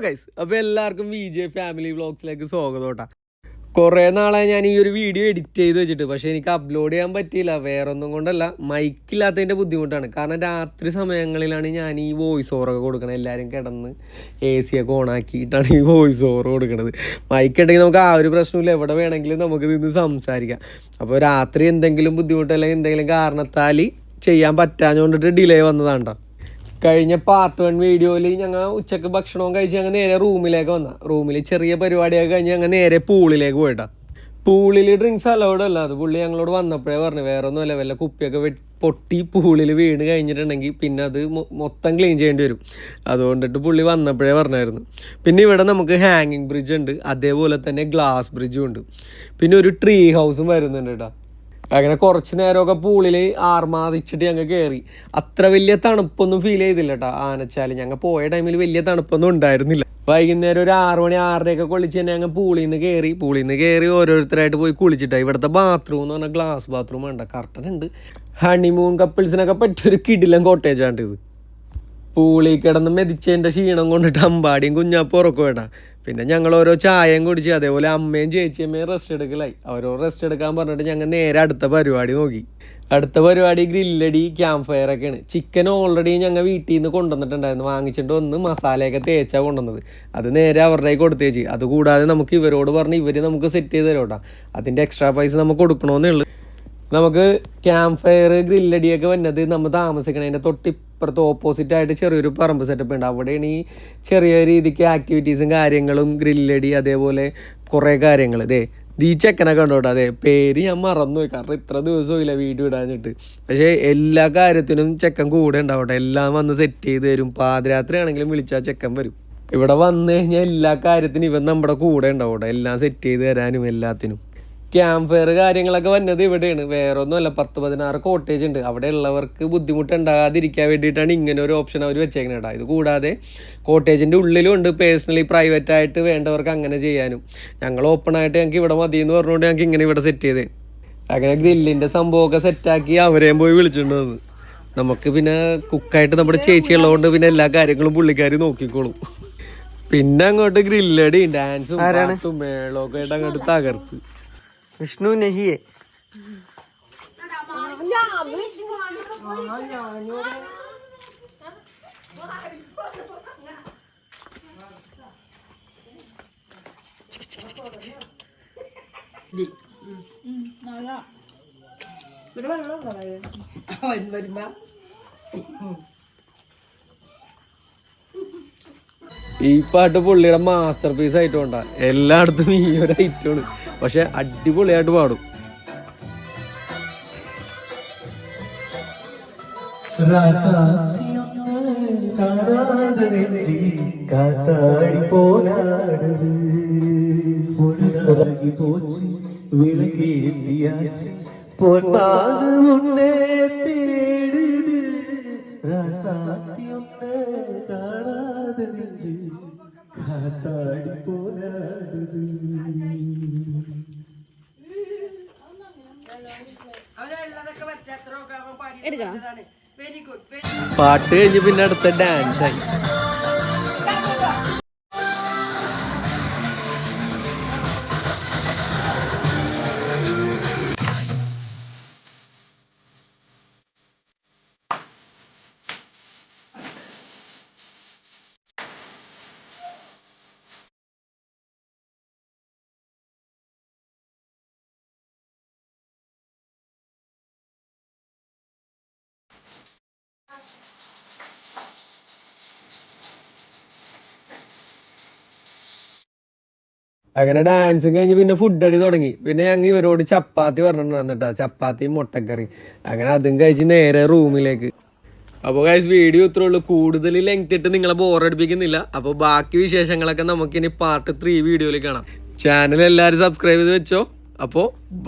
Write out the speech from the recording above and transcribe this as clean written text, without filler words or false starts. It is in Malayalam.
ഗൈസ്, അപ്പോൾ എല്ലാവർക്കും VJ ഫാമിലി വ്ളോഗ്സിലേക്ക് സ്വാഗതം കേട്ടോ. കുറേ നാളായി ഞാൻ ഈ ഒരു വീഡിയോ എഡിറ്റ് ചെയ്ത് വെച്ചിട്ട്, പക്ഷേ എനിക്ക് അപ്ലോഡ് ചെയ്യാൻ പറ്റിയില്ല. വേറെ ഒന്നും കൊണ്ടല്ല, മൈക്കില്ലാത്തതിൻ്റെ ബുദ്ധിമുട്ടാണ്. കാരണം രാത്രി സമയങ്ങളിലാണ് ഞാൻ ഈ വോയിസ് ഓവറൊക്കെ കൊടുക്കണത്. എല്ലാവരും കിടന്ന് AC ഒക്കെ ഓണാക്കിയിട്ടാണ് ഈ വോയിസ് ഓവർ കൊടുക്കുന്നത്. മൈക്ക് ഉണ്ടെങ്കിൽ നമുക്ക് ആ ഒരു പ്രശ്നമില്ല, എവിടെ വേണമെങ്കിലും നമുക്ക് നിന്ന് സംസാരിക്കാം. അപ്പോൾ രാത്രി എന്തെങ്കിലും ബുദ്ധിമുട്ട് അല്ലെങ്കിൽ എന്തെങ്കിലും കാരണത്താൽ ചെയ്യാൻ പറ്റാഞ്ഞുകൊണ്ടിട്ട് ഡിലേ വന്നതാണ് കേട്ടോ. കഴിഞ്ഞ പാർട്ട് 1 വീഡിയോയിൽ ഞങ്ങൾ ഉച്ചക്ക് ഭക്ഷണവും കഴിച്ച് ഞങ്ങൾ നേരെ റൂമിലേക്ക് റൂമിൽ ചെറിയ പരിപാടിയൊക്കെ കഴിഞ്ഞ് ഞങ്ങൾ നേരെ പൂളിലേക്ക് പോയിട്ടാ. പൂളിൽ ഡ്രിങ്ക്സ് അലൗഡ് അല്ല. അത് പുള്ളി ഞങ്ങളോട് വന്നപ്പോഴേ പറഞ്ഞു, വേറെ ഒന്നുമല്ല, വല്ല കുപ്പിയൊക്കെ പൊട്ടി പൂളിൽ വീണ് കഴിഞ്ഞിട്ടുണ്ടെങ്കിൽ പിന്നെ അത് മൊത്തം ക്ലീൻ ചെയ്യേണ്ടി വരും. അതുകൊണ്ടിട്ട് പുള്ളി വന്നപ്പോഴേ പറഞ്ഞായിരുന്നു. പിന്നെ ഇവിടെ നമുക്ക് ഹാങ്ങിങ് ബ്രിഡ്ജ് ഉണ്ട്, അതേപോലെ തന്നെ ഗ്ലാസ് ബ്രിഡ്ജും ഉണ്ട്. പിന്നെ ഒരു ട്രീ ഹൗസും വരുന്നുണ്ട് കേട്ടോ. അങ്ങനെ കുറച്ച് നേരമൊക്കെ പൂളിൽ ആർമാദിച്ചിട്ട് ഞങ്ങൾ കയറി. അത്ര വലിയ തണുപ്പൊന്നും ഫീൽ ചെയ്തില്ല കേട്ടോ. ആനച്ചാൽ ഞങ്ങൾ പോയ ടൈമിൽ വലിയ തണുപ്പൊന്നും ഉണ്ടായിരുന്നില്ല. വൈകുന്നേരം ഒരു 6 മണി 6:30 കുളിച്ച് തന്നെ ഞങ്ങൾ പൂളിൽ നിന്ന് കയറി ഓരോരുത്തരായിട്ട് പോയി കുളിച്ചിട്ടാണ്. ഇവിടുത്തെ ബാത്റൂം എന്ന് പറഞ്ഞാൽ ഗ്ലാസ് ബാത്റൂം വേണ്ട, കർട്ടൻ ഉണ്ട്. ഹണിമൂൺ കപ്പിൾസിനൊക്കെ പറ്റിയൊരു കിടിലൻ കോട്ടേജാണ് ഇത്. പൂളിൽ കിടന്ന് മെതിച്ചതിൻ്റെ ക്ഷീണം കൊണ്ടിട്ട് അമ്പാടിയും കുഞ്ഞാപ്പം ഉറക്കം വേണ്ട. പിന്നെ ഞങ്ങൾ ഓരോ ചായയും കുടിച്ച്, അതേപോലെ അമ്മയും ചേച്ചിയമ്മയും റെസ്റ്റ് എടുക്കലായി. അവരോ റെസ്റ്റ് എടുക്കാൻ പറഞ്ഞിട്ട് ഞങ്ങൾ നേരെ അടുത്ത പരിപാടി നോക്കി. അടുത്ത പരിപാടി ഗ്രില്ലടി ക്യാമ്പ് ഫയർ ഒക്കെയാണ്. ചിക്കൻ ഓൾറെഡി ഞങ്ങൾ വീട്ടിൽ നിന്ന് കൊണ്ടുവന്നിട്ടുണ്ടായിരുന്നു. വാങ്ങിച്ചിട്ട് ഒന്ന് മസാലയൊക്കെ തേച്ചാണ് കൊണ്ടുവന്നത്. അത് നേരെ അവരുടെ കൊടുത്തേച്ച്. അതുകൂടാതെ നമുക്ക് ഇവരോട് പറഞ്ഞ് ഇവർ നമുക്ക് സെറ്റ് ചെയ്ത് തരും കേട്ടോ. അതിൻ്റെ എക്സ്ട്രാ പൈസ നമുക്ക് കൊടുക്കണമെന്നേ ഉള്ളൂ. നമുക്ക് ക്യാമ്പ് ഫയർ ഗ്രില്ലടിയൊക്കെ വന്നത് നമ്മൾ താമസിക്കണതിൻ്റെ തൊട്ടിപ്പുറത്ത് ഓപ്പോസിറ്റായിട്ട് ചെറിയൊരു പറമ്പ് സെറ്റപ്പ് ഉണ്ട്. അവിടെയാണ് ഈ ചെറിയ രീതിക്ക് ആക്ടിവിറ്റീസും കാര്യങ്ങളും ഗ്രില്ലടി അതേപോലെ കുറേ കാര്യങ്ങൾ. ഈ ചെക്കനൊക്കെ ഉണ്ടോ കേട്ടോ. പേര് ഞാൻ മറന്നുപോയി, കാരണം ഇത്ര ദിവസമില്ല വീഡിയോ ഇടാഞ്ഞിട്ട്. പക്ഷേ എല്ലാ കാര്യത്തിനും ചെക്കൻ കൂടെ ഉണ്ടാവട്ടെ. എല്ലാം വന്ന് സെറ്റ് ചെയ്ത് തരും. പാതിരാത്രി ആണെങ്കിലും വിളിച്ചാൽ ചെക്കൻ വരും. ഇവിടെ വന്നു കഴിഞ്ഞാൽ എല്ലാ കാര്യത്തിനും ഇവൻ നമ്മുടെ കൂടെ ഉണ്ടാവട്ടെ, എല്ലാം സെറ്റ് ചെയ്ത് തരാനും എല്ലാത്തിനും. ക്യാമ്പ് ഫയർ കാര്യങ്ങളൊക്കെ വന്നത് ഇവിടെയാണ്, വേറെ ഒന്നുമല്ല. 10-16 കോട്ടേജ് ഉണ്ട്. അവിടെ ഉള്ളവർക്ക് ബുദ്ധിമുട്ടുണ്ടാകാതിരിക്കാൻ വേണ്ടിയിട്ടാണ് ഇങ്ങനെ ഒരു ഓപ്ഷൻ അവർ വെച്ചേക്കുന്നത് കേട്ടോ. ഇത് കൂടാതെ കോട്ടേജിൻ്റെ ഉള്ളിലും ഉണ്ട്, പേഴ്സണലി പ്രൈവറ്റായിട്ട് വേണ്ടവർക്ക് അങ്ങനെ ചെയ്യാനും. ഞങ്ങൾ ഓപ്പണായിട്ട് ഞങ്ങൾക്ക് ഇവിടെ മതി എന്ന് പറഞ്ഞുകൊണ്ട് ഞങ്ങൾക്ക് ഇങ്ങനെ ഇവിടെ സെറ്റ് ചെയ്തേ. അങ്ങനെ ഗ്രില്ലിൻ്റെ സംഭവമൊക്കെ സെറ്റാക്കി അവരെയും പോയി വിളിച്ചിട്ടുണ്ട് വന്ന്. നമുക്ക് പിന്നെ കുക്കായിട്ട് നമ്മുടെ ചേച്ചി ഉള്ളതുകൊണ്ട് പിന്നെ എല്ലാ കാര്യങ്ങളും പുള്ളിക്കാർ നോക്കിക്കോളും. പിന്നെ അങ്ങോട്ട് ഗ്രില്ലടി ഡാൻസും പാട്ടും മേളമൊക്കെ ആയിട്ട് അങ്ങോട്ട് തകർത്ത്. വിഷ്ണു നഹിയേ ഈ പാട്ട് പുള്ളിയുടെ മാസ്റ്റർ പീസ് ആയിട്ടുണ്ടാ. എല്ലായിടത്തും ഈ ഒരു ഐറ്റമാണ്, പക്ഷെ അടിപൊളിയായിട്ട് പാടും. പാട്ട് കഴിഞ്ഞ് പിന്നെ അടുത്ത ഡാൻസ് ആയി. അങ്ങനെ ഡാൻസ് കഴിഞ്ഞ് പിന്നെ ഫുഡ് അടി തുടങ്ങി. പിന്നെ ഞങ്ങൾ ഇവരോട് ചപ്പാത്തി പറഞ്ഞിട്ടുണ്ടായിരുന്നു കേട്ടോ, ചപ്പാത്തിയും മുട്ടക്കറി. അങ്ങനെ അതും കഴിച്ച് നേരെ റൂമിലേക്ക്. അപ്പോൾ ഗൈസ് വീഡിയോ ഇത്രേ ഉള്ളൂ. കൂടുതൽ ലെങ്ത് ഇട്ട് നിങ്ങളെ ബോറടിപ്പിക്കുന്നില്ല. അപ്പോൾ ബാക്കി വിശേഷങ്ങളൊക്കെ നമുക്കിനി പാർട്ട് 3 വീഡിയോയിൽ കാണാം. ചാനൽ എല്ലാവരും സബ്സ്ക്രൈബ് ചെയ്ത് വെച്ചോ. അപ്പോൾ ബൈ.